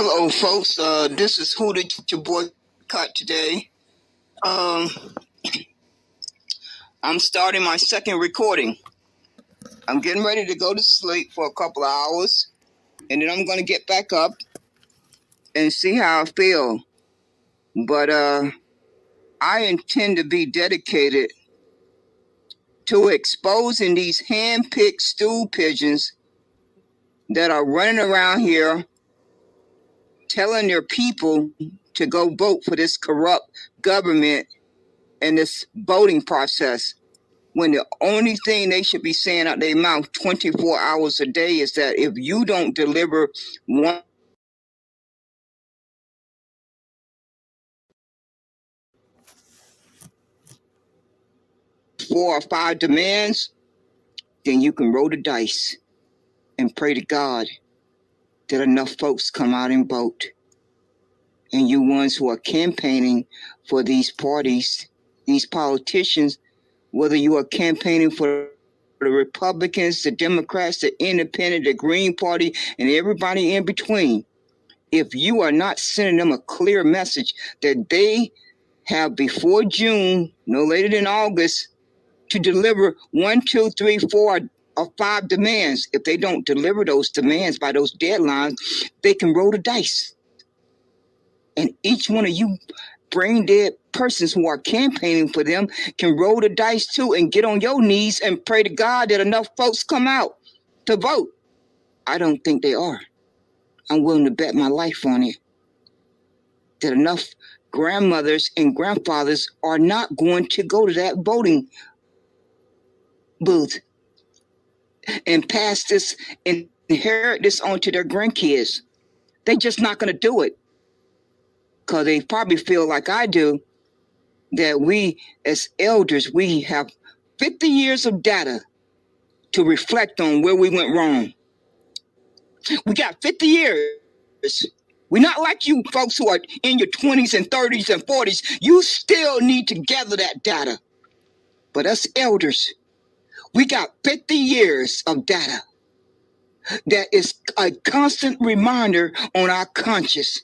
Hello, folks. This is Who Did You Boycott today. I'm starting my second recording. I'm getting ready to go to sleep for a couple of hours, and then I'm going to get back up and see how I feel. But I intend to be dedicated to exposing these hand-picked stool pigeons that are running around here telling their people to go vote for this corrupt government and this voting process, when the only thing they should be saying out their mouth 24 hours a day is that if you don't deliver 4 or 5 demands, then you can roll the dice and pray to God that enough folks come out and vote. And you ones who are campaigning for these parties, these politicians, whether you are campaigning for the Republicans, the Democrats, the Independent, the Green Party, and everybody in between, if you are not sending them a clear message that they have before June, no later than August, to deliver 1, 2, 3, 4, or 5 demands. If they don't deliver those demands by those deadlines, they can roll the dice. And each one of you brain dead persons who are campaigning for them can roll the dice too and get on your knees and pray to God that enough folks come out to vote. I don't think they are. I'm willing to bet my life on it, that enough grandmothers and grandfathers are not going to go to that voting booth and pass this and inherit this on to their grandkids. They're just not going to do it, because they probably feel like I do, that we as elders, we have 50 years of data to reflect on where we went wrong. We got 50 years. We're not like you folks who are in your 20s and 30s and 40s. You still need to gather that data. But us elders, we got 50 years of data that is a constant reminder on our conscience.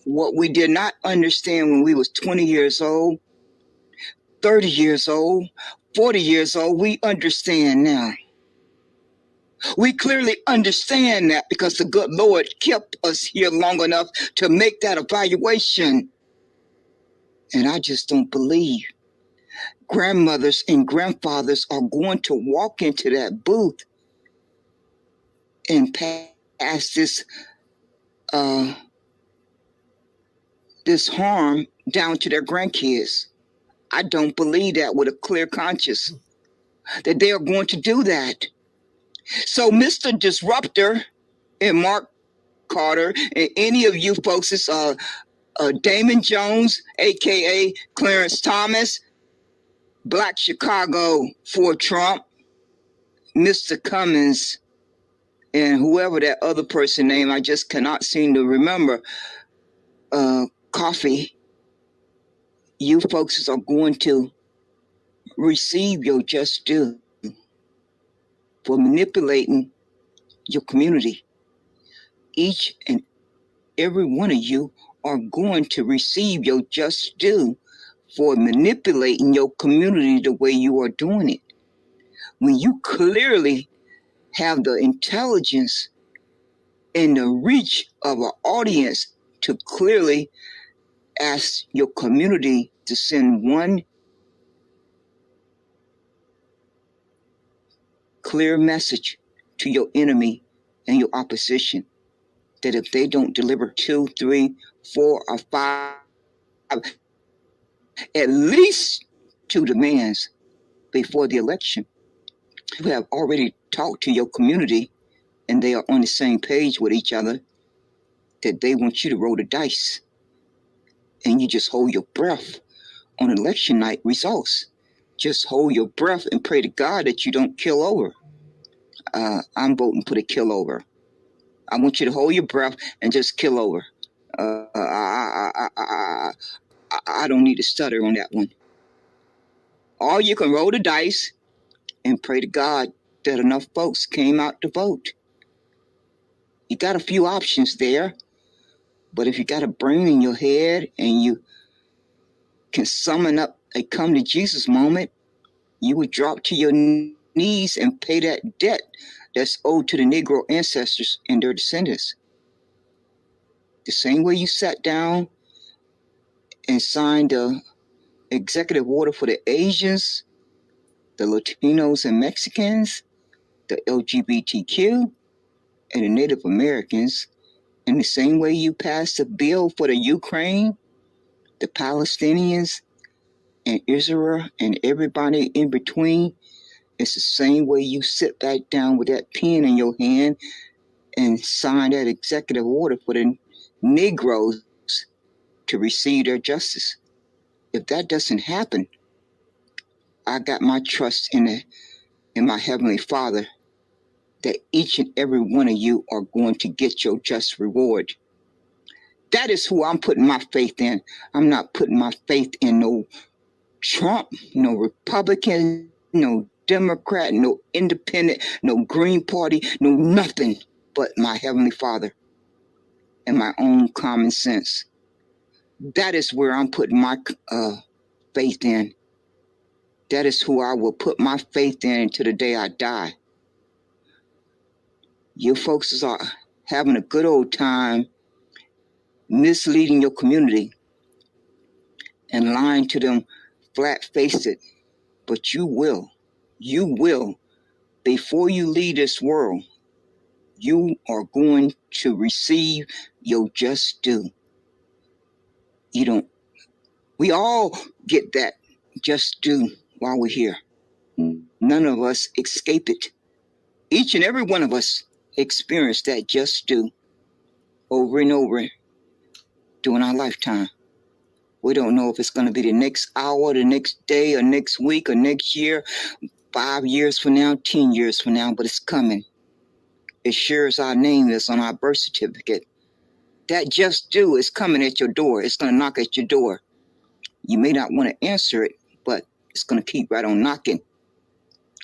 What we did not understand when we was 20 years old, 30 years old, 40 years old, we understand now. We clearly understand that because the good Lord kept us here long enough to make that evaluation. And I just don't believe grandmothers and grandfathers are going to walk into that booth and pass this harm down to their grandkids. I don't believe that with a clear conscience, that they are going to do that. So Mr. Disruptor and Mark Carter and any of you folks, Damon Jones, a.k.a. Clarence Thomas, Black Chicago for Trump, Mr. Cummins, and whoever that other person name, I just cannot seem to remember, Coffee, you folks are going to receive your just due for manipulating your community. Each and every one of you are going to receive your just due for manipulating your community the way you are doing it. When you clearly have the intelligence and the reach of an audience to clearly ask your community to send one clear message to your enemy and your opposition, that if they don't deliver 2, 3, 4, or 5, at least 2 demands before the election, you have already talked to your community and they are on the same page with each other, that they want you to roll the dice. And you just hold your breath on election night results. Just hold your breath and pray to God that you don't kill over. I'm voting for the kill over. I want you to hold your breath and just kill over. I don't need to stutter on that one. Or you can roll the dice and pray to God that enough folks came out to vote. You got a few options there. But if you got a brain in your head and you can summon up a come to Jesus moment, you would drop to your knees and pay that debt that's owed to the Negro ancestors and their descendants. The same way you sat down and signed the executive order for the Asians, the Latinos and Mexicans, the LGBTQ, and the Native Americans, in the same way you passed a bill for the Ukraine, the Palestinians, and Israel, and everybody in between, it's the same way you sit back down with that pen in your hand and sign that executive order for the Negroes to receive their justice. If that doesn't happen, I got my trust in my Heavenly Father that each and every one of you are going to get your just reward. That is who I'm putting my faith in. I'm not putting my faith in no Trump, no Republican, no Democrat, no Independent, no Green Party, no nothing but my Heavenly Father and my own common sense. That is where I'm putting my faith in. That is who I will put my faith in until the day I die. You folks are having a good old time misleading your community and lying to them flat-faced. But you will, before you leave this world, you are going to receive your just due. We all get that just due while we're here. None of us escape it. Each and every one of us experience that just due over and over during our lifetime. We don't know if it's going to be the next hour, the next day, or next week, or next year, 5 years from now, 10 years from now, but it's coming. As sure as our name is on our birth certificate, that just due is coming at your door. It's going to knock at your door. You may not want to answer it, but it's going to keep right on knocking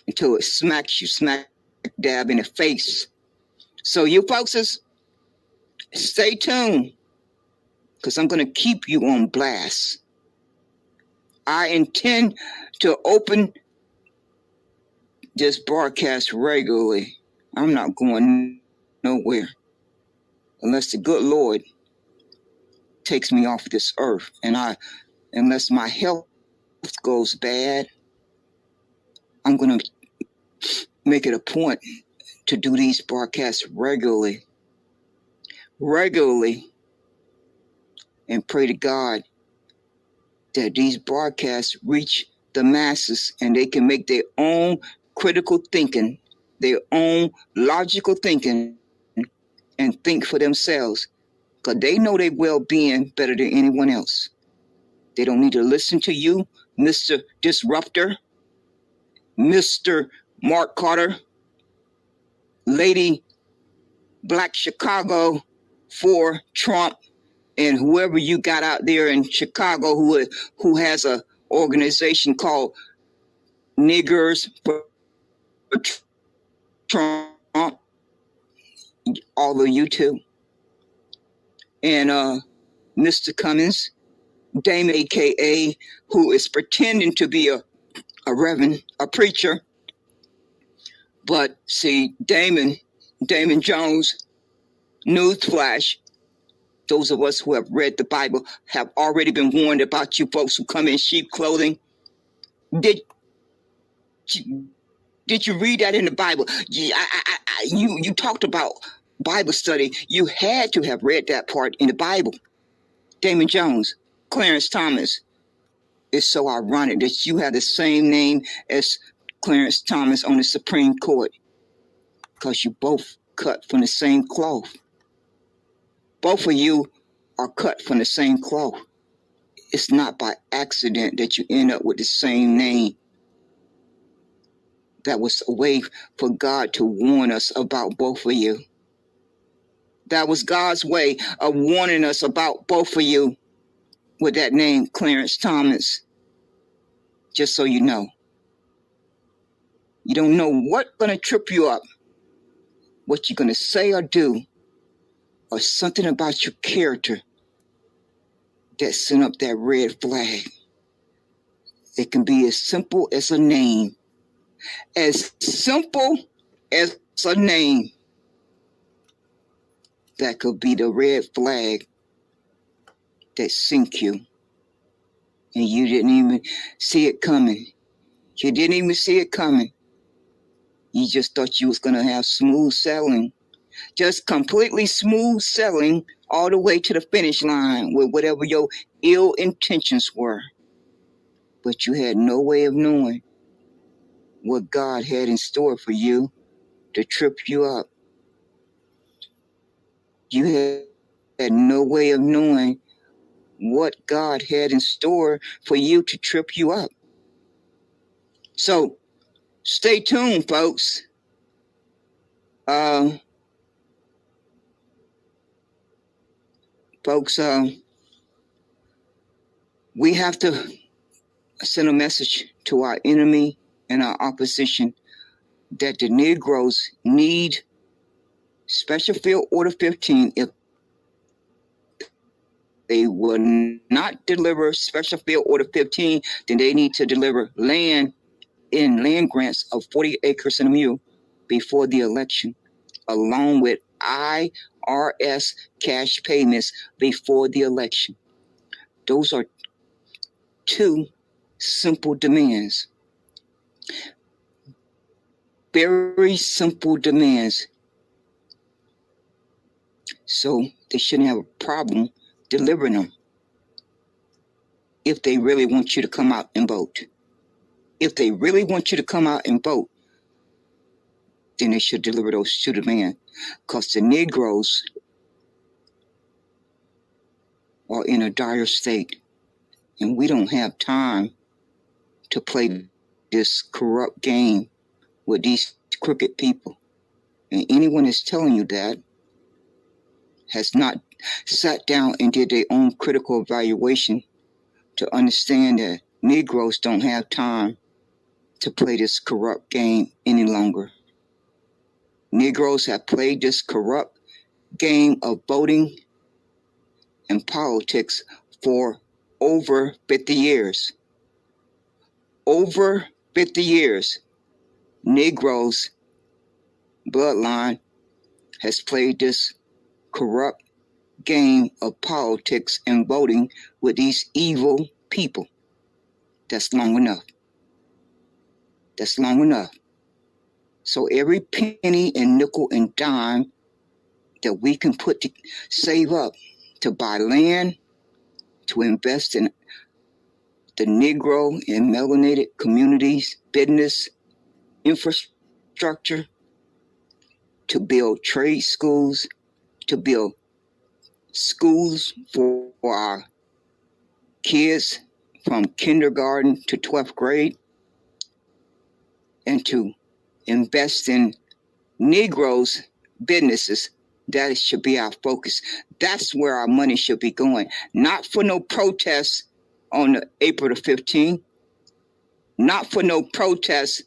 until it smacks you smack dab in the face. So you folks, stay tuned, because I'm going to keep you on blast. I intend to open this broadcast regularly. I'm not going nowhere unless the good Lord takes me off this earth, and unless my health goes bad, I'm going to make it a point to do these broadcasts regularly, and pray to God that these broadcasts reach the masses and they can make their own critical thinking, their own logical thinking, and think for themselves, because they know their well-being better than anyone else. They don't need to listen to you, Mr. Disruptor, Mr. Mark Carter, Lady Black Chicago for Trump, and whoever you got out there in Chicago who has a organization called Niggers for Trump, all of you too. And Mr. Cummins, Damon, a.k.a., who is pretending to be a reverend, a preacher. But see, Damon Jones, newsflash, those of us who have read the Bible have already been warned about you folks who come in sheep clothing. Did you read that in the Bible? You talked about Bible study. You had to have read that part in the Bible. Damon Jones, Clarence Thomas. It's so ironic that you have the same name as Clarence Thomas on the Supreme Court, because you both cut from the same cloth. Both of you are cut from the same cloth. It's not by accident that you end up with the same name. That was a way for God to warn us about both of you. That was God's way of warning us about both of you with that name, Clarence Thomas. Just so you know. You don't know what's going to trip you up, what you're going to say or do, or something about your character that sent up that red flag. It can be as simple as a name. As simple as a name. That could be the red flag that sink you. And you didn't even see it coming. You didn't even see it coming. You just thought you was going to have smooth sailing. Just completely smooth sailing all the way to the finish line with whatever your ill intentions were. But you had no way of knowing what God had in store for you to trip you up. You had no way of knowing what God had in store for you to trip you up. So stay tuned, folks. We have to send a message to our enemy and our opposition that the Negroes need Special Field Order 15. If they will not deliver Special Field Order 15, then they need to deliver land grants of 40 acres and a mule before the election, along with IRS cash payments before the election. Those are two simple demands. Very simple demands. So they shouldn't have a problem delivering them if they really want you to come out and vote. If they really want you to come out and vote, then they should deliver those two demands. Because the Negroes are in a dire state, and we don't have time to play this corrupt game with these crooked people. And anyone that's telling you that has not sat down and did their own critical evaluation to understand that Negroes don't have time to play this corrupt game any longer. Negroes have played this corrupt game of voting and politics for over 50 years. Over 50 years, Negroes' bloodline has played this corrupt game of politics and voting with these evil people. That's long enough. That's long enough. So every penny and nickel and dime that we can put to save up to buy land, to invest in the Negro and melanated communities, business, infrastructure, to build trade schools, to build schools for our kids from kindergarten to 12th grade, and to invest in Negroes' businesses. That should be our focus. That's where our money should be going. Not for no protests on April the 15th. Not for no protests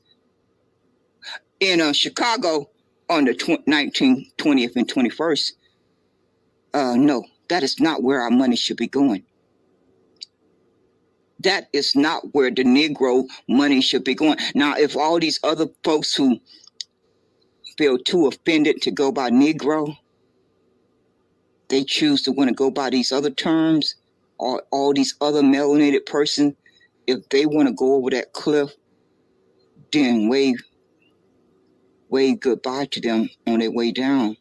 in Chicago on the 19th, 20th, and 21st. No, that is not where our money should be going. That is not where the Negro money should be going. Now, if all these other folks who feel too offended to go by Negro, they choose to want to go by these other terms, or all these other melanated persons, if they want to go over that cliff, then wave goodbye to them on their way down.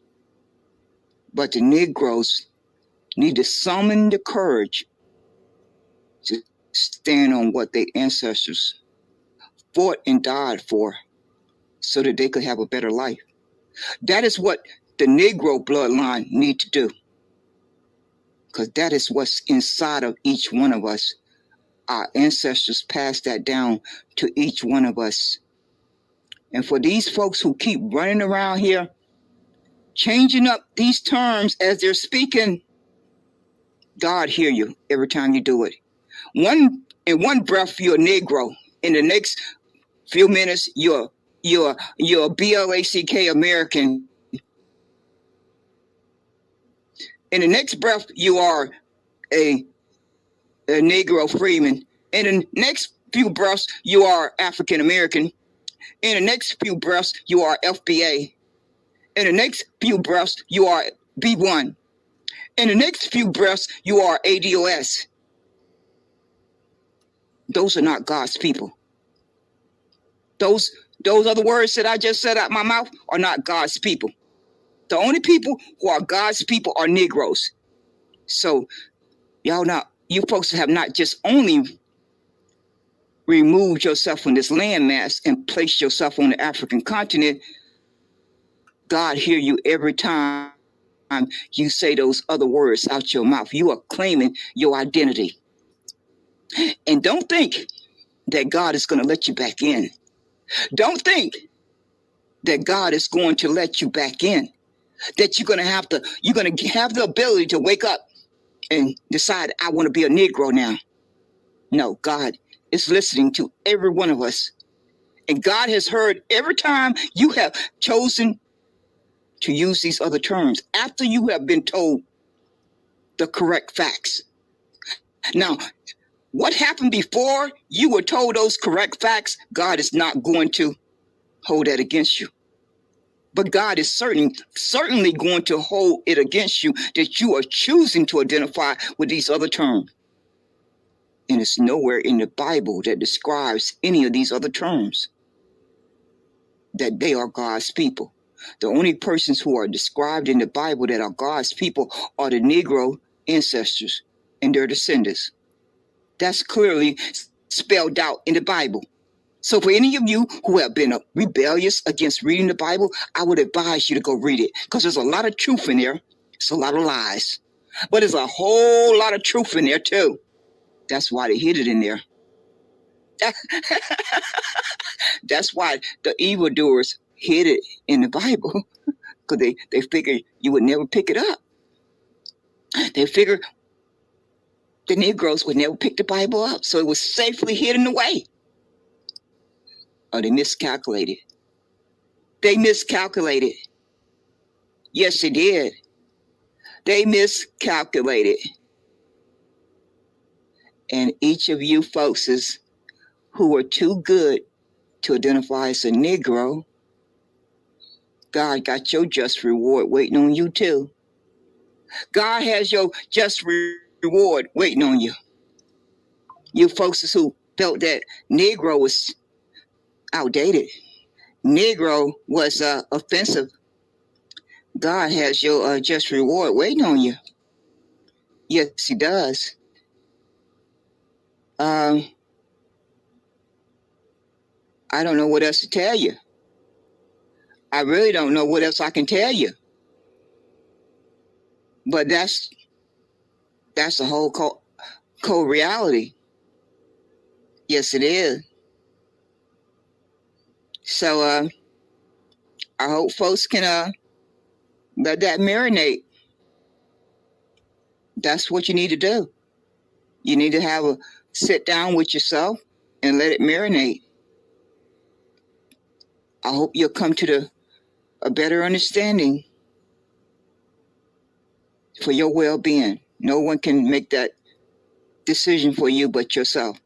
But the Negroes need to summon the courage to stand on what their ancestors fought and died for so that they could have a better life. That is what the Negro bloodline need to do, because that is what's inside of each one of us. Our ancestors passed that down to each one of us. And for these folks who keep running around here, changing up these terms as they're speaking, God hear you every time you do it. In one breath, you're a Negro. In the next few minutes, you're Blk American. In the next breath, you are a a Negro freeman. In the next few breaths, you are African American. In the next few breaths, you are FBA. In the next few breaths, you are B1. In the next few breaths, you are ADOS. Those are not God's people. Those other words that I just said out my mouth are not God's people. The only people who are God's people are Negroes. So you folks have not just only removed yourself from this landmass and placed yourself on the African continent. God hear you every time you say those other words out your mouth. You are claiming your identity. And don't think that God is going to let you back in. Don't think that God is going to let you back in. That you're going to have the ability to wake up and decide, I want to be a Negro now. No, God is listening to every one of us. And God has heard every time you have chosen to use these other terms after you have been told the correct facts. Now, what happened before you were told those correct facts, God is not going to hold that against you. But God is certainly going to hold it against you that you are choosing to identify with these other terms. And it's nowhere in the Bible that describes any of these other terms that they are God's people. The only persons who are described in the Bible that are God's people are the Negro ancestors and their descendants. That's clearly spelled out in the Bible. So for any of you who have been rebellious against reading the Bible, I would advise you to go read it, because there's a lot of truth in there. It's a lot of lies. But there's a whole lot of truth in there too. That's why they hid it in there. That's why the evildoers hid it in the Bible, because they figured you would never pick it up. They figured the Negroes would never pick the Bible up, so it was safely hidden away. Oh, they miscalculated. They miscalculated. Yes, they did. They miscalculated. And each of you folks who are too good to identify as a Negro, God got your just reward waiting on you too. God has your just reward waiting on you. You folks who felt that Negro was outdated, Negro was offensive, God has your just reward waiting on you. Yes, he does. I don't know what else to tell you. I really don't know what else I can tell you. But that's the whole cold reality. Yes, it is. So I hope folks can let that marinate. That's what you need to do. You need to have a sit down with yourself and let it marinate. I hope you'll come to a better understanding for your well-being. No one can make that decision for you but yourself.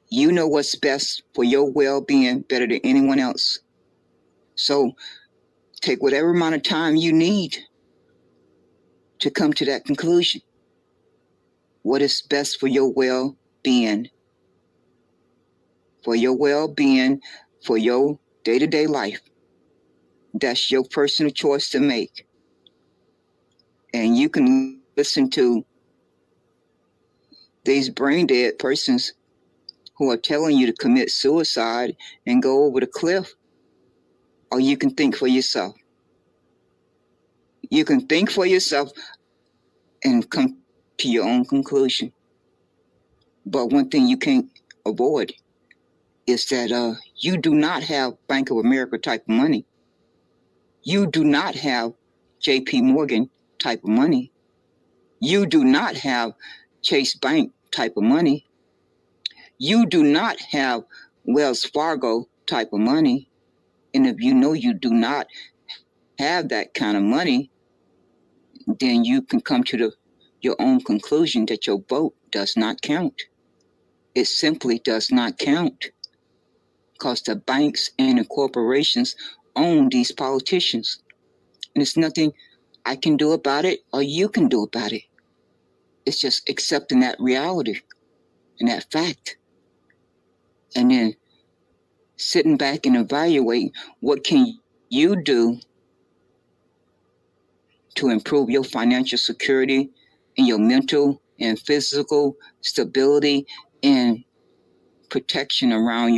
You know what's best for your well-being better than anyone else. So take whatever amount of time you need to come to that conclusion. What is best for your well-being? For your well-being, for your day-to-day life. That's your personal choice to make. And you can listen to these brain-dead persons who are telling you to commit suicide and go over the cliff. Or you can think for yourself. You can think for yourself and come to your own conclusion. But one thing you can't avoid is that you do not have Bank of America type of money. You do not have JP Morgan type of money. You do not have Chase Bank type of money. You do not have Wells Fargo type of money. And if you know you do not have that kind of money, then you can come to your own conclusion that your vote does not count. It simply does not count because the banks and the corporations own these politicians. And there's nothing I can do about it or you can do about it. It's just accepting that reality and that fact. And then sitting back and evaluating what can you do to improve your financial security and your mental and physical stability and protection around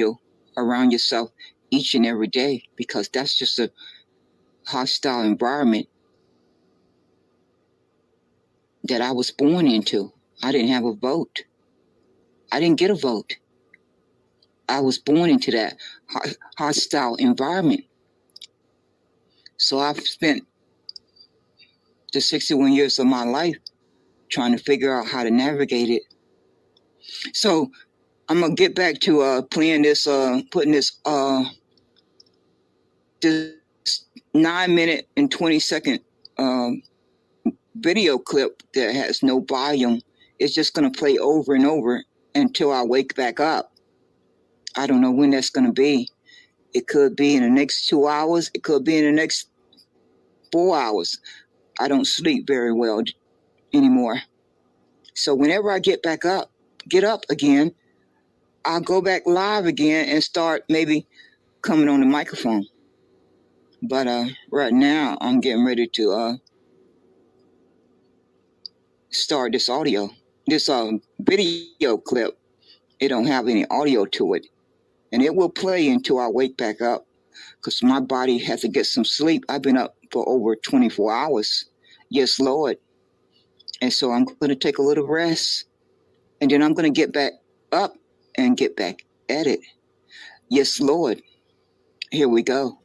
yourself each and every day, because that's just a hostile environment that I was born into. I didn't have a vote. I didn't get a vote. I was born into that hostile environment. So I've spent the 61 years of my life trying to figure out how to navigate it. So I'm gonna get back to playing this, putting this 9-minute and 20-second video clip that has no volume. It's just gonna play over and over until I wake back up. I don't know when that's gonna be. It could be in the next 2 hours. It could be in the next 4 hours. I don't sleep very well anymore. So whenever I get up again, I'll go back live again and start maybe coming on the microphone. But right now I'm getting ready to start this video clip. It don't have any audio to it, and it will play until I wake back up, because my body has to get some sleep. I've been up for over 24 hours. Yes, Lord. And so I'm going to take a little rest, and then I'm going to get back up and get back at it. Yes, Lord. Here we go.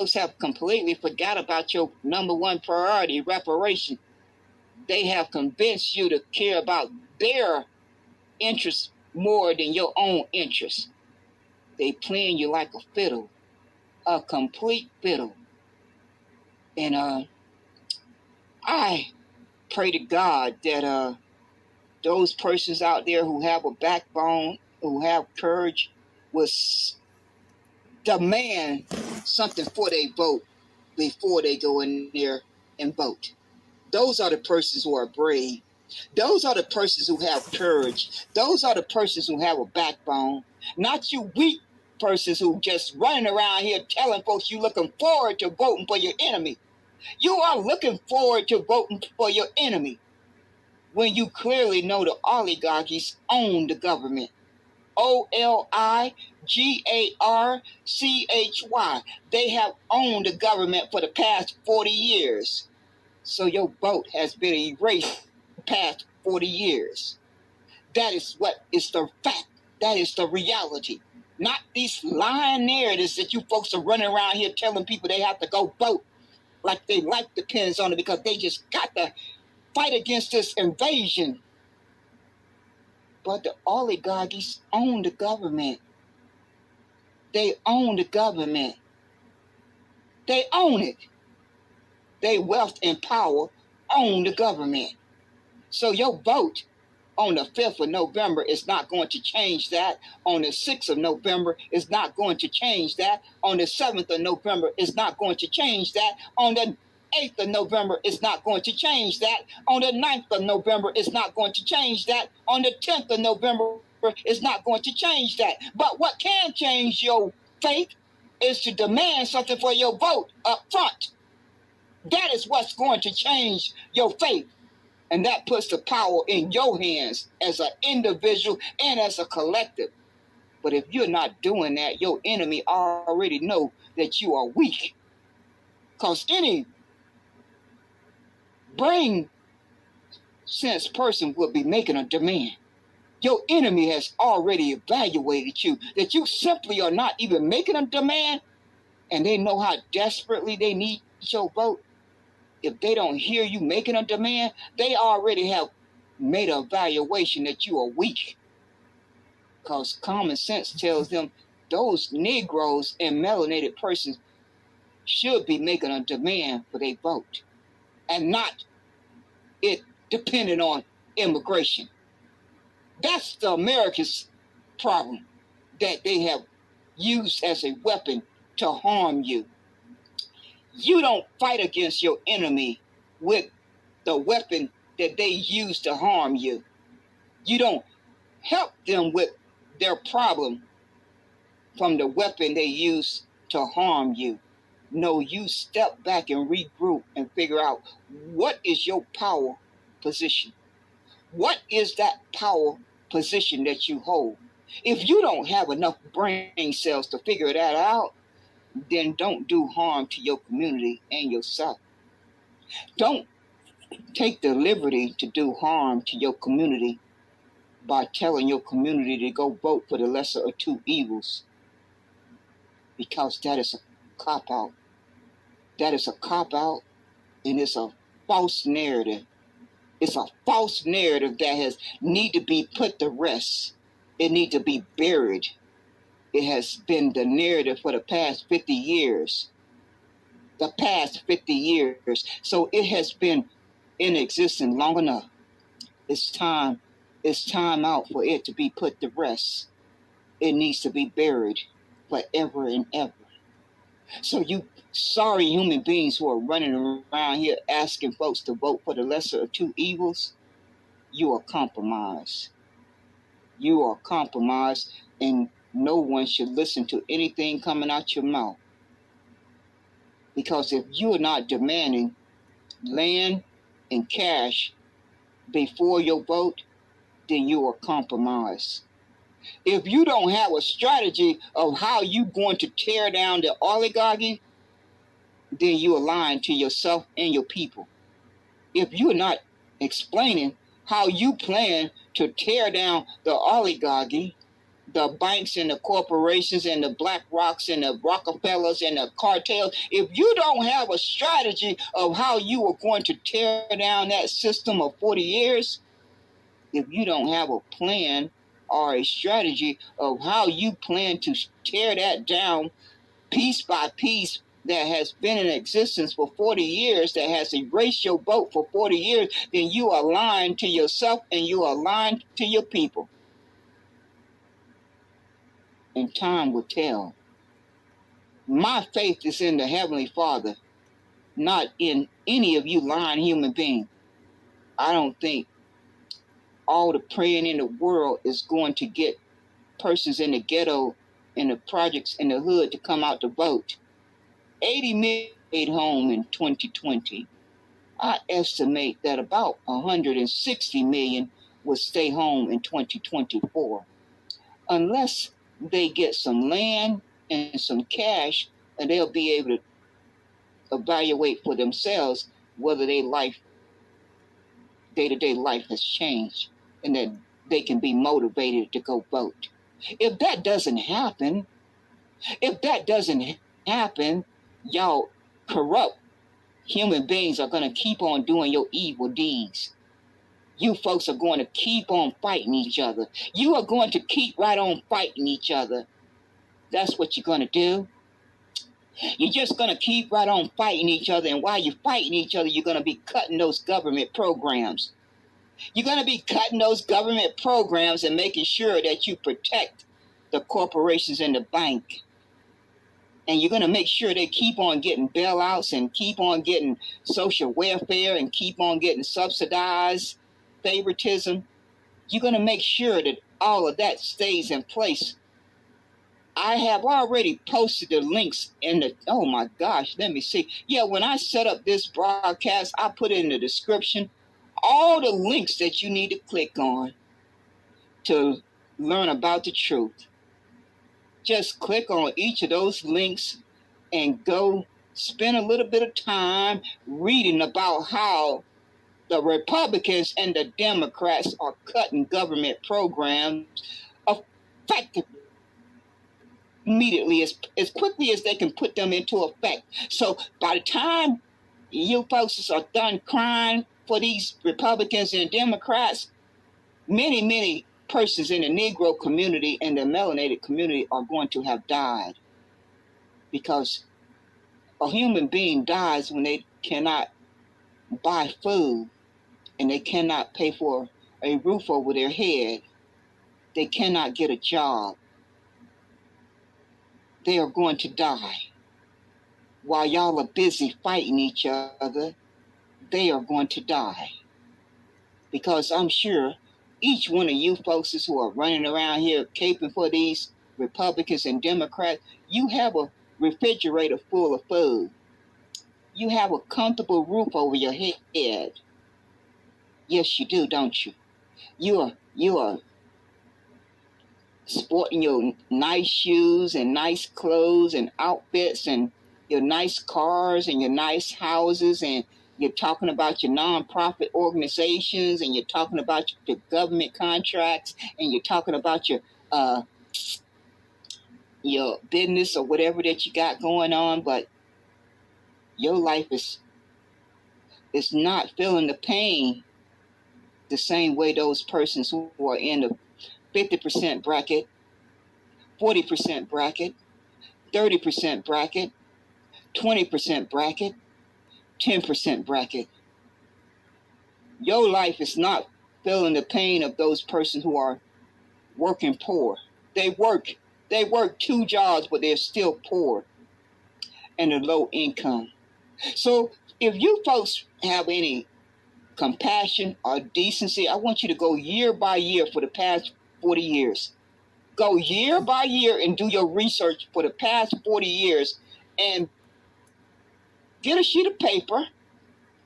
folks have completely forgot about your number one priority, reparation. They have convinced you to care about their interests more than your own interests. They playing you like a fiddle, a complete fiddle. And I pray to God that those persons out there who have a backbone, who have courage, will demand something for their vote before they go in there and vote. Those are the persons who are brave. Those are the persons who have courage. Those are the persons who have a backbone. Not you weak persons who just running around here telling folks you looking forward to voting for your enemy. You are looking forward to voting for your enemy when you clearly know the oligarchies own the government. OLIGARCHY. They have owned the government for the past 40 years. So your vote has been erased the past 40 years. That is what is the fact. That is the reality. Not these lying narratives that you folks are running around here telling people they have to go vote like their life depends on it because they just got to fight against this invasion. But the oligarchies own the government. They own the government. They own it. They wealth and power own the government. So your vote on the 5th of November is not going to change that. On the 6th of November is not going to change that. On the 7th of November is not going to change that. On the 8th of November is not going to change that. On the 9th of November is not going to change that. On the 10th of November is not going to change that. But what can change your faith is to demand something for your vote up front. That is what's going to change your faith. And that puts the power in your hands as an individual and as a collective. But if you're not doing that, your enemy already know that you are weak. Because any brain sense person will be making a demand. Your enemy has already evaluated you, that you simply are not even making a demand, and they know how desperately they need your vote. If they don't hear you making a demand, they already have made an evaluation that you are weak. Because common sense tells them those Negroes and melanated persons should be making a demand for their vote and not it depending on immigration. That's the America's problem that they have used as a weapon to harm you. You don't fight against your enemy with the weapon that they use to harm you. You don't help them with their problem from the weapon they use to harm you. No, you step back and regroup and figure out what is your power position. What is that power position that you hold? If you don't have enough brain cells to figure that out, then don't do harm to your community and yourself. Don't take the liberty to do harm to your community by telling your community to go vote for the lesser of two evils, because that is a cop-out. That is a cop-out, and it's a false narrative. It's a false narrative that has need to be put to rest. It needs to be buried. It has been the narrative for the past 50 years. The past 50 years. So it has been in existence long enough. It's time out for it to be put to rest. It needs to be buried forever and ever. So you sorry human beings who are running around here asking folks to vote for the lesser of two evils, you are compromised. You are compromised, and no one should listen to anything coming out your mouth. Because if you are not demanding land and cash before your vote, then you are compromised. If you don't have a strategy of how you're going to tear down the oligarchy, then you are lying to yourself and your people. If you're not explaining how you plan to tear down the oligarchy, the banks and the corporations and the Black Rocks and the Rockefellers and the cartels, if you don't have a strategy of how you are going to tear down that system of 40 years, if you don't have a plan or a strategy of how you plan to tear that down piece by piece that has been in existence for 40 years, that has erased your vote for 40 years, then you are lying to yourself and you are lying to your people. And time will tell. My faith is in the Heavenly Father, not in any of you lying human beings. I don't think all the praying in the world is going to get persons in the ghetto, in the projects, in the hood to come out to vote. 80 million stayed home in 2020. I estimate that about 160 million will stay home in 2024. Unless they get some land and some cash, and they'll be able to evaluate for themselves whether their life, day-to-day life has changed and that they can be motivated to go vote. If that doesn't happen, y'all corrupt human beings are going to keep on doing your evil deeds. You folks are going to keep on fighting each other. You are going to keep right on fighting each other. That's what you're going to do. You're just going to keep right on fighting each other. And while you're fighting each other, you're going to be cutting those government programs. You're going to be cutting those government programs and making sure that you protect the corporations and the bank. And you're going to make sure they keep on getting bailouts and keep on getting social welfare and keep on getting subsidized favoritism. You're going to make sure that all of that stays in place. I have already posted the links in the, oh my gosh, let me see. Yeah, when I set up this broadcast, I put in the description all the links that you need to click on to learn about the truth. Just click on each of those links and go spend a little bit of time reading about how the Republicans and the Democrats are cutting government programs effectively, immediately, as quickly as they can put them into effect. So by the time you folks are done crying for these Republicans and Democrats, many persons in the Negro community and the melanated community are going to have died, because a human being dies when they cannot buy food and they cannot pay for a roof over their head. They cannot get a job. They are going to die. While y'all are busy fighting each other, they are going to die. Because I'm sure each one of you folks who are running around here caping for these Republicans and Democrats, you have a refrigerator full of food. You have a comfortable roof over your head. Yes, you do, don't you? You are sporting your nice shoes and nice clothes and outfits and your nice cars and your nice houses, and you're talking about your nonprofit organizations, and you're talking about your government contracts, and you're talking about your business or whatever that you got going on, but your life is not feeling the pain the same way those persons who are in the 50% bracket, 40% bracket, 30% bracket, 20% bracket, 10% bracket. Your life is not feeling the pain of those persons who are working poor. They work 2 jobs, but they're still poor and a low income. So if you folks have any compassion or decency, I want you to go year by year for the past 40 years. Go year by year and do your research for the past 40 years and get a sheet of paper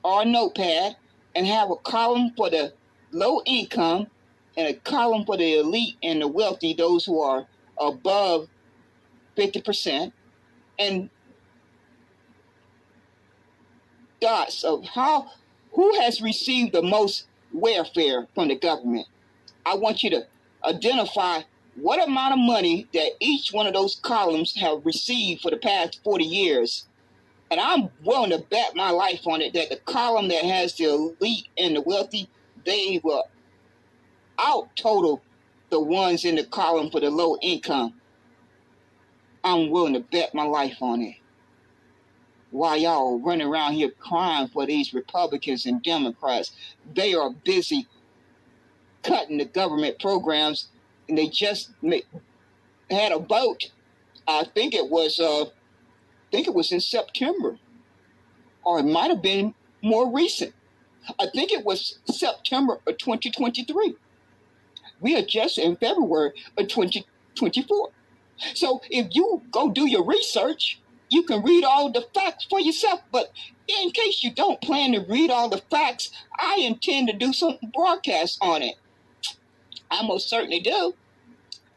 or a notepad and have a column for the low income and a column for the elite and the wealthy, those who are above 50%, and dots of who has received the most welfare from the government. I want you to identify what amount of money that each one of those columns have received for the past 40 years. And I'm willing to bet my life on it that the column that has the elite and the wealthy, they will out total the ones in the column for the low income. I'm willing to bet my life on it. While y'all running around here crying for these Republicans and Democrats, they are busy cutting the government programs, and they just had a vote. I think it was in September, or it might have been more recent. I think it was September of 2023. We are just in February of 2024. So if you go do your research, you can read all the facts for yourself. But in case you don't plan to read all the facts, I intend to do some broadcasts on it. I most certainly do.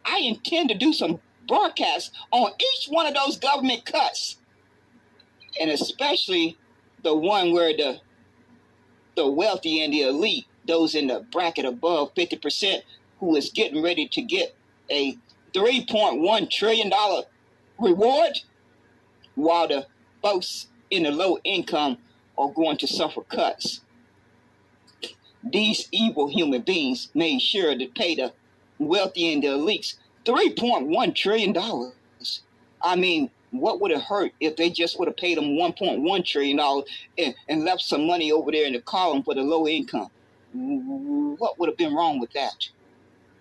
I intend to do some broadcasts on each one of those government cuts. And especially the one where the wealthy and the elite, those in the bracket above 50%, who is getting ready to get a $3.1 trillion reward, while the folks in the low income are going to suffer cuts. These evil human beings made sure to pay the wealthy and the elites $3.1 trillion. I mean, what would it hurt if they just would have paid them $1.1 trillion and left some money over there in the column for the low income? What would have been wrong with that?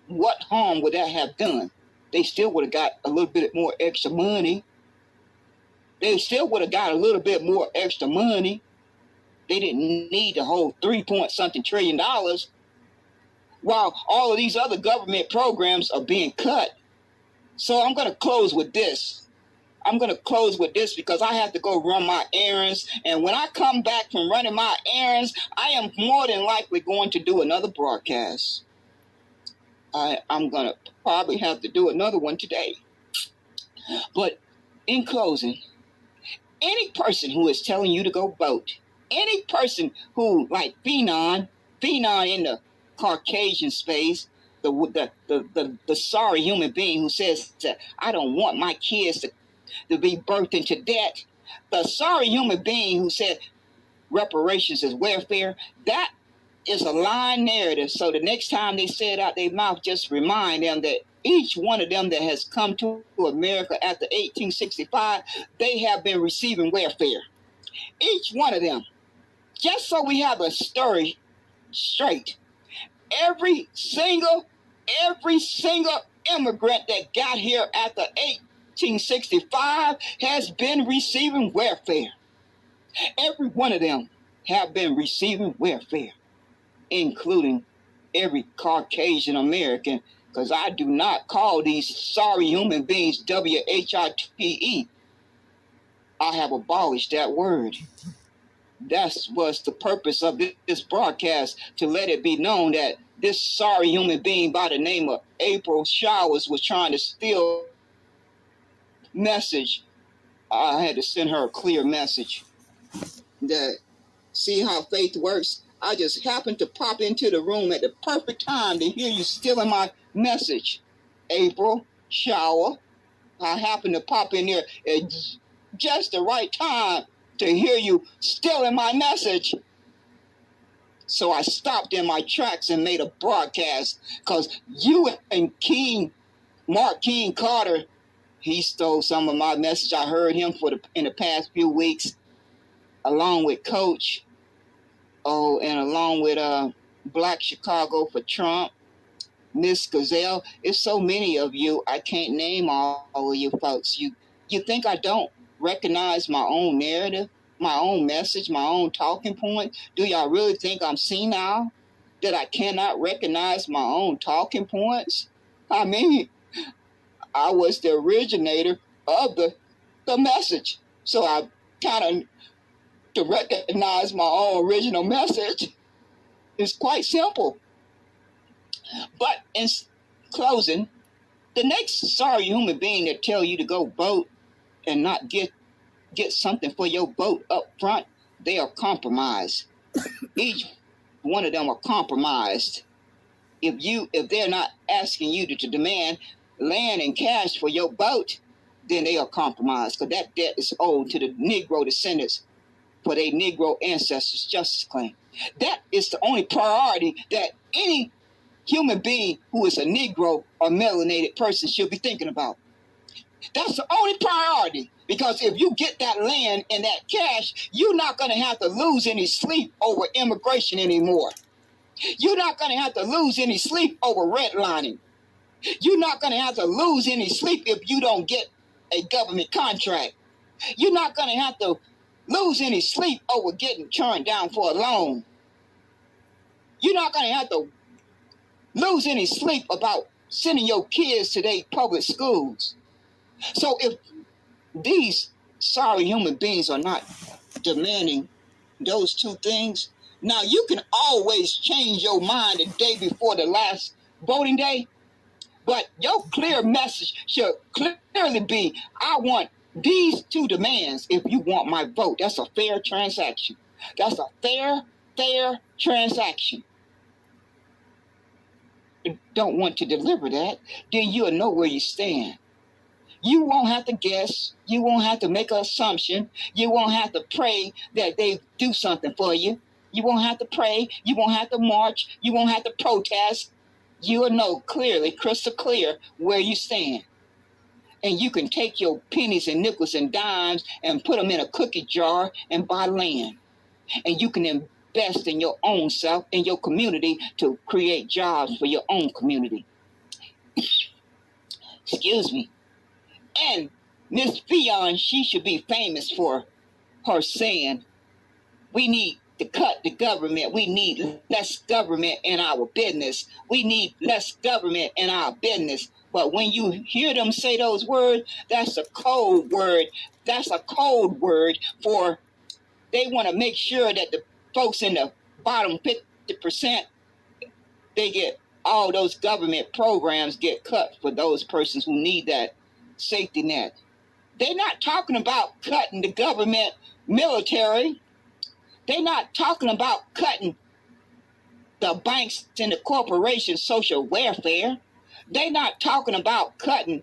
What harm would that have done? They still would have got a little bit more extra money. They still would have got a little bit more extra money. They didn't need the whole $3-point-something trillion while all of these other government programs are being cut. So I'm going to close with this. I'm going to close with this because I have to go run my errands. And when I come back from running my errands, I am more than likely going to do another broadcast. I'm going to probably have to do another one today. But in closing, any person who is telling you to go vote, any person who, like Phenon in the Caucasian space, the sorry human being who says that I don't want my kids to be birthed into debt, the sorry human being who said reparations is welfare, that is a lying narrative. So the next time they say it out their mouth, just remind them that each one of them that has come to America after 1865, they have been receiving welfare. Each one of them. Just so we have a story straight. Every single immigrant that got here after 1865 has been receiving welfare. Every one of them have been receiving welfare, including every Caucasian American, because I do not call these sorry human beings WHITE. I have abolished that word. That was the purpose of this broadcast, to let it be known that this sorry human being by the name of April Showers was trying to steal message. I had to send her a clear message. That, see how faith works? I just happened to pop into the room at the perfect time to hear you stealing my message. April Shower. I happened to pop in there at just the right time to hear you stealing my message. So I stopped in my tracks and made a broadcast, because you and Mark King Carter, he stole some of my message. I heard him in the past few weeks, along with Coach, and along with Black Chicago for Trump, Miss Gazelle. It's so many of you, I can't name all of you folks. You think I don't recognize my own narrative, my own message, my own talking point? Do y'all really think I'm senile, that I cannot recognize my own talking points? I mean, I was the originator of the message. So I kind of, to recognize my own original message is quite simple. But in closing, the next sorry human being that tell you to go vote and not get something for your vote up front, they are compromised. Each one of them are compromised. If they're not asking you to demand land and cash for your vote, then they are compromised, because that debt is owed to the Negro descendants for their Negro ancestors' justice claim. That is the only priority that any human being who is a Negro or melanated person should be thinking about. That's the only priority, because if you get that land and that cash, you're not going to have to lose any sleep over immigration anymore. You're not going to have to lose any sleep over redlining. You're not going to have to lose any sleep if you don't get a government contract. You're not going to have to lose any sleep over getting turned down for a loan. You're not going to have to lose any sleep about sending your kids to their public schools. So if these sorry human beings are not demanding those two things, now you can always change your mind the day before the last voting day, but your clear message should clearly be, I want these two demands if you want my vote. That's a fair transaction. That's a fair transaction. Don't want to deliver that, then you'll know where you stand. You won't have to guess. You won't have to make an assumption. You won't have to pray that they do something for you. You won't have to pray. You won't have to march. You won't have to protest. You will know clearly, crystal clear, where you stand. And you can take your pennies and nickels and dimes and put them in a cookie jar and buy land. And you can invest in your own self, in your community, to create jobs for your own community. Excuse me. And Miss Fionn, she should be famous for her saying, we need to cut the government. We need less government in our business. We need less government in our business. But when you hear them say those words, that's a code word. That's a code word for they want to make sure that the folks in the bottom 50%, they get all those government programs get cut for those persons who need that safety net. They're not talking about cutting the government military. They're not talking about cutting the banks and the corporations' social welfare. They're not talking about cutting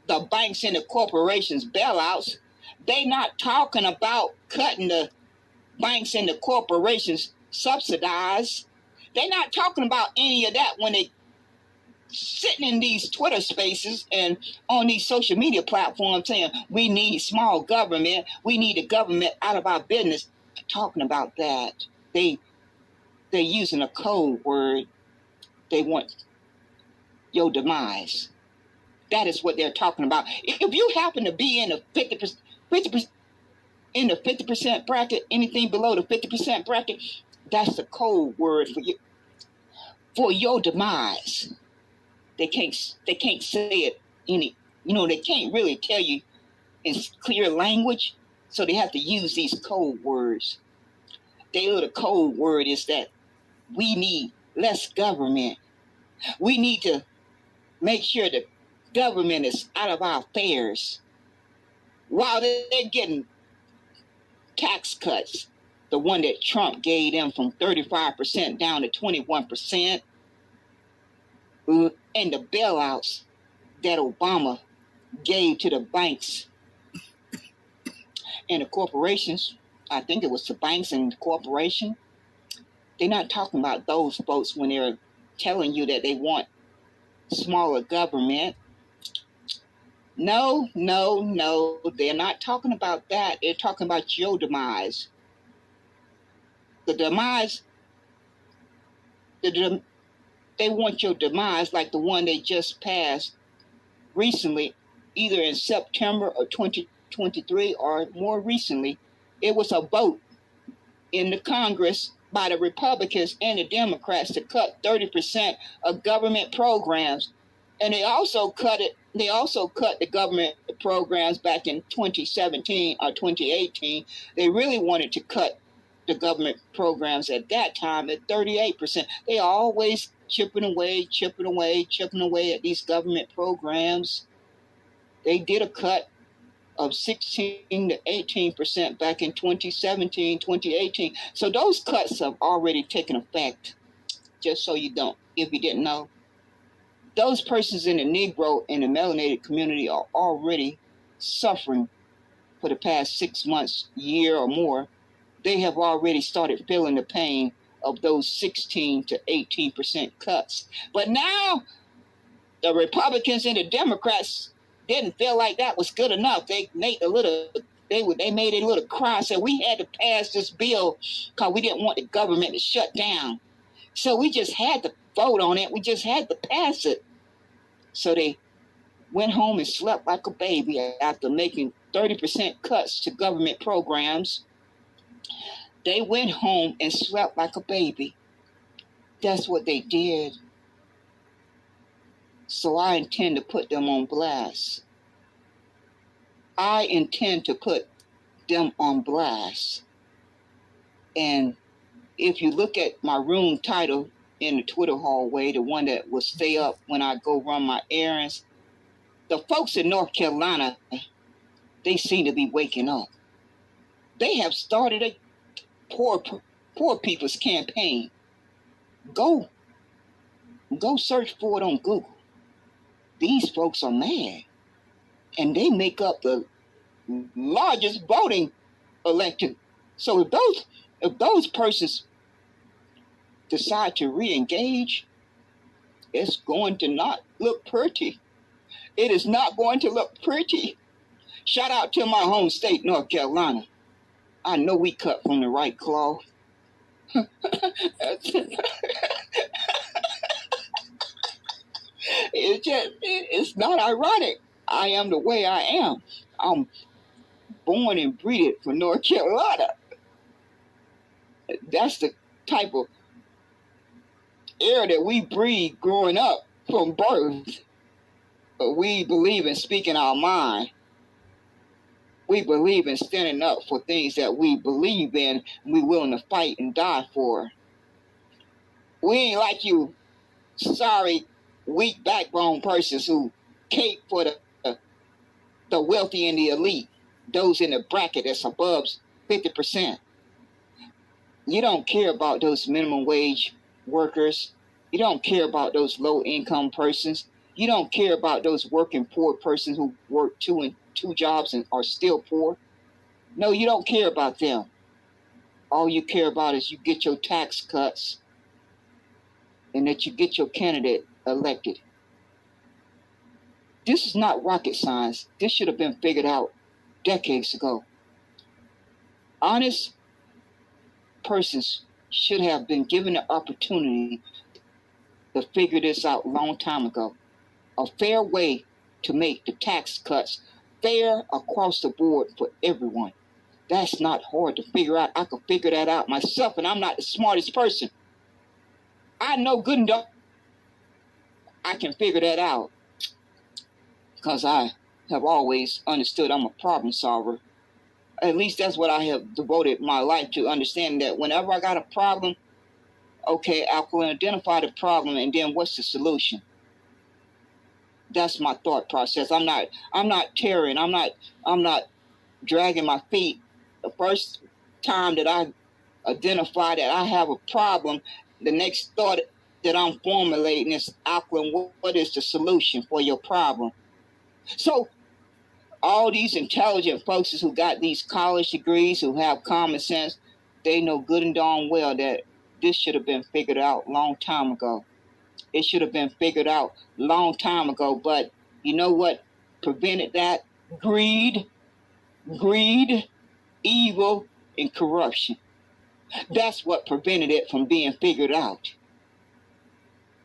the banks and the corporations' bailouts. They're not talking about cutting the banks and the corporations subsidize. They're not talking about any of that when they sitting in these Twitter spaces and on these social media platforms saying we need small government, we need the government out of our business. Talking about that, they're using a code word. They want your demise. That is what they're talking about. If you happen to be in the 50% in the 50% bracket, anything below the 50% bracket, that's the code word for your demise. They can't say it they can't really tell you in clear language, so they have to use these code words. The code word is that we need less government. We need to make sure the government is out of our affairs. While they're getting tax cuts, the one that Trump gave them from 35% down to 21%, and the bailouts that Obama gave to the banks and the corporations, I think it was the banks and the corporation, they're not talking about those folks when they're telling you that they want smaller government. No, they're not talking about that. They're talking about your demise. The demise, they want your demise like the one they just passed recently, either in September of 2023 or more recently. It was a vote in the Congress by the Republicans and the Democrats to cut 30% of government programs. And they also cut the government programs back in 2017 or 2018. They really wanted to cut the government programs at that time at 38%. They are always chipping away at these government programs. They did a cut of 16 to 18% back in 2017, 2018. So those cuts have already taken effect, just so you don't, if you didn't know. Those persons in the Negro and the melanated community are already suffering for the past 6 months, year or more. They have already started feeling the pain of those 16 to 18% cuts. But now the Republicans and the Democrats didn't feel like that was good enough. They made a little cry, said we had to pass this bill because we didn't want the government to shut down. So we just had to vote on it. We just had to pass it. So they went home and slept like a baby after making 30% cuts to government programs. They went home and slept like a baby. That's what they did. So I intend to put them on blast. I intend to put them on blast. And if you look at my room title in the Twitter hallway, the one that will stay up when I go run my errands, the folks in North Carolina, they seem to be waking up. They have started a poor people's campaign. Go search for it on Google. These folks are mad. And they make up the largest voting electorate. So if those persons decide to re-engage, it's going to not look pretty. It is not going to look pretty. Shout out to my home state, North Carolina. I know we cut from the right cloth. It's not ironic. I am the way I am. I'm born and breeded for North Carolina. That's the type of air that we breathe growing up from birth. But we believe in speaking our mind. We believe in standing up for things that we believe in and we're willing to fight and die for. We ain't like you sorry, weak backbone persons who cape for the wealthy and the elite, those in the bracket that's above 50%. You don't care about those minimum wage workers. You don't care about those low income persons. You don't care about those working poor persons who work two jobs and are still poor. No, you don't care about them. All you care about is you get your tax cuts and that you get your candidate elected. This is not rocket science. This should have been figured out decades ago. Honest persons should have been given the opportunity to figure this out a long time ago. A fair way to make the tax cuts fair across the board for everyone. That's not hard to figure out. I could figure that out myself, and I'm not the smartest person. I know good enough I can figure that out because I have always understood I'm a problem solver. At least that's what I have devoted my life to, understanding that whenever I got a problem, okay, I can identify the problem and then what's the solution. That's my thought process. I'm not tearing. I'm not dragging my feet. The first time that I identify that I have a problem, the next thought that I'm formulating is, Auckland, what is the solution for your problem? So all these intelligent folks who got these college degrees, who have common sense, they know good and darn well that this should have been figured out a long time ago. It should have been figured out a long time ago. But you know what prevented that? Greed, evil, and corruption. That's what prevented it from being figured out.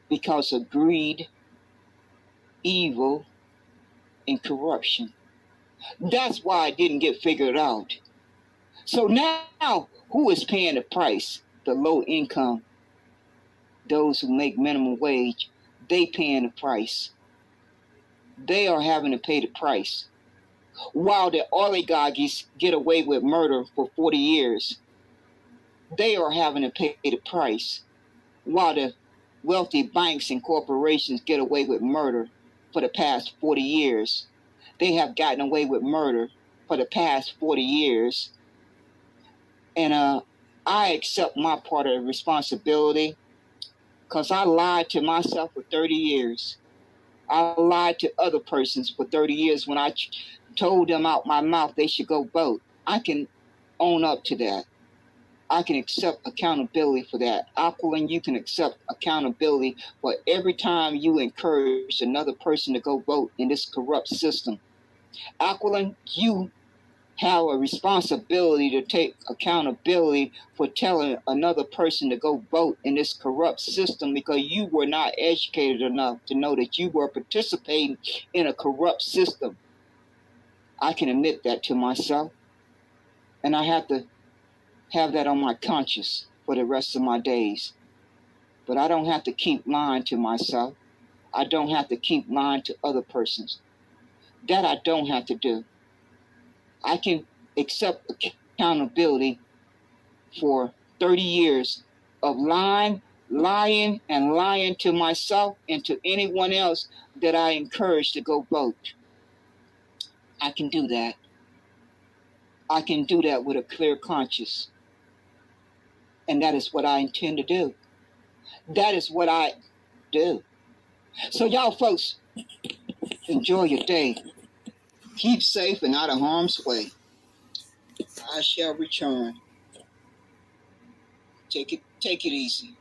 Because of greed, evil, and corruption. That's why it didn't get figured out. So now, who is paying the price? The low income. Those who make minimum wage, they paying the price. They are having to pay the price. While the oligarchies get away with murder for 40 years, they are having to pay the price. While the wealthy banks and corporations get away with murder for the past 40 years, they have gotten away with murder for the past 40 years. And I accept my part of the responsibility because I lied to myself for 30 years. I lied to other persons for 30 years when I told them out my mouth they should go vote. I can own up to that. I can accept accountability for that. Aquilin, you can accept accountability for every time you encourage another person to go vote in this corrupt system. Aquilin, you have a responsibility to take accountability for telling another person to go vote in this corrupt system because you were not educated enough to know that you were participating in a corrupt system. I can admit that to myself, and I have to have that on my conscience for the rest of my days. But I don't have to keep lying to myself. I don't have to keep lying to other persons. That I don't have to do. I can accept accountability for 30 years of lying to myself and to anyone else that I encourage to go vote. I can do that. I can do that with a clear conscience. And that is what I intend to do. That is what I do. So y'all folks, enjoy your day. Keep safe and out of harm's way. I shall return. Take it easy.